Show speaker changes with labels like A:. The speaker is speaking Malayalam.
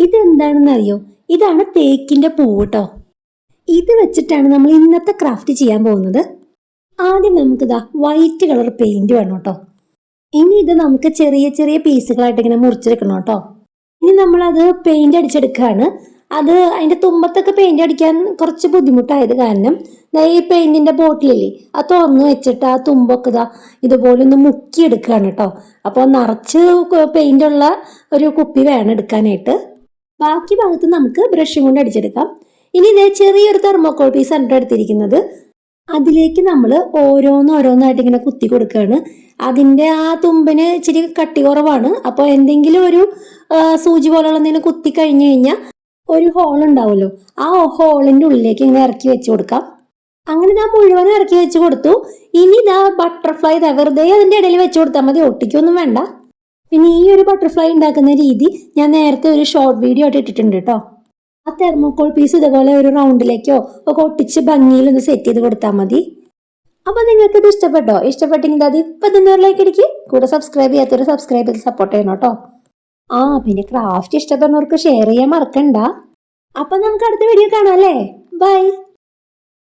A: ഇതെന്താണെന്ന് അറിയോ? ഇതാണ് തേക്കിന്റെ പൂവ് കേട്ടോ. ഇത് വെച്ചിട്ടാണ് നമ്മൾ ഇന്നത്തെ ക്രാഫ്റ്റ് ചെയ്യാൻ പോകുന്നത്. ആദ്യം നമുക്കിതാ വൈറ്റ് കളർ പെയിന്റ് വേണം കേട്ടോ. ഇനി ഇത് നമുക്ക് ചെറിയ ചെറിയ പീസുകളായിട്ട് ഇങ്ങനെ മുറിച്ചെടുക്കണം കേട്ടോ. ഇനി നമ്മളത് പെയിന്റ് അടിച്ചെടുക്കുകയാണ്. അത് അതിന്റെ തുമ്പത്തൊക്കെ പെയിന്റ് അടിക്കാൻ കുറച്ച് ബുദ്ധിമുട്ടായത് കാരണം ഈ പെയിന്റിന്റെ ബോട്ടിലില്ലേ അത് തുറന്നു വെച്ചിട്ട് ആ തുമ്പൊക്കെ ഇതാ ഇതുപോലെ ഒന്ന് മുക്കിയെടുക്കുകയാണ് കേട്ടോ. അപ്പോൾ നിറച്ച് പെയിന്റ് ഉള്ള ഒരു കുപ്പി വേണം എടുക്കാനായിട്ട്. ബാക്കി ഭാഗത്ത് നമുക്ക് ബ്രഷും കൊണ്ട് അടിച്ചെടുക്കാം. ഇനി ഇതേ ചെറിയൊരു തെർമോക്കോൾ പീസ് ആണ് എടുത്തിരിക്കുന്നത്. അതിലേക്ക് നമ്മൾ ഓരോന്നോരോന്നായിട്ട് ഇങ്ങനെ കുത്തി കൊടുക്കുകയാണ്. അതിൻ്റെ ആ തുമ്പിന് ഇച്ചിരി കട്ടി കുറവാണ്. അപ്പോൾ എന്തെങ്കിലും ഒരു സൂചി പോലുള്ള എന്തെങ്കിലും കുത്തി കഴിഞ്ഞു കഴിഞ്ഞാൽ ഒരു ഹോൾ ഉണ്ടാവുമല്ലോ, ആ ഹോളിൻ്റെ ഉള്ളിലേക്ക് ഇങ്ങനെ ഇറക്കി വെച്ച് കൊടുക്കാം. അങ്ങനെ ഞാൻ മുഴുവനും ഇറക്കി വെച്ച് കൊടുത്തു. ഇനി ഇതാ ബട്ടർഫ്ലൈ വെറുതെ അതിൻ്റെ ഇടയിൽ വെച്ച് കൊടുത്താൽ മതി, ഒട്ടിക്കൊന്നും വേണ്ട. പിന്നെ ഈ ഒരു ബട്ടർഫ്ലൈ ഉണ്ടാക്കുന്ന രീതി ഞാൻ നേരത്തെ ഒരു ഷോർട്ട് വീഡിയോ ആയിട്ട് ഇട്ടിട്ടുണ്ട് കേട്ടോ. ആ തെർമോക്കോൾ പീസ് ഇതുപോലെ ഒരു റൗണ്ടിലേക്കോ ഒക്കെ ഒട്ടിച്ച് ഭംഗിയിലൊന്ന് സെറ്റ് ചെയ്ത് കൊടുത്താൽ മതി. അപ്പൊ നിങ്ങൾക്ക് ഇത് ഇഷ്ടപ്പെട്ടോ? ഇഷ്ടപ്പെട്ടെങ്കിൽ അത് ഇപ്പൊ തന്നെ ഒരു ലൈക്ക് അടിക്കുക. കൂടെ സബ്സ്ക്രൈബ് ചെയ്യാത്തവർ സബ്സ്ക്രൈബ് ചെയ്ത് സപ്പോർട്ട് ചെയ്യണം കേട്ടോ. പിന്നെ ക്രാഫ്റ്റ് ഇഷ്ടപ്പെടുന്നവർക്ക് ഷെയർ ചെയ്യാൻ മറക്കണ്ട. അപ്പൊ നമുക്ക് അടുത്ത വീഡിയോ കാണാം അല്ലേ. ബൈ.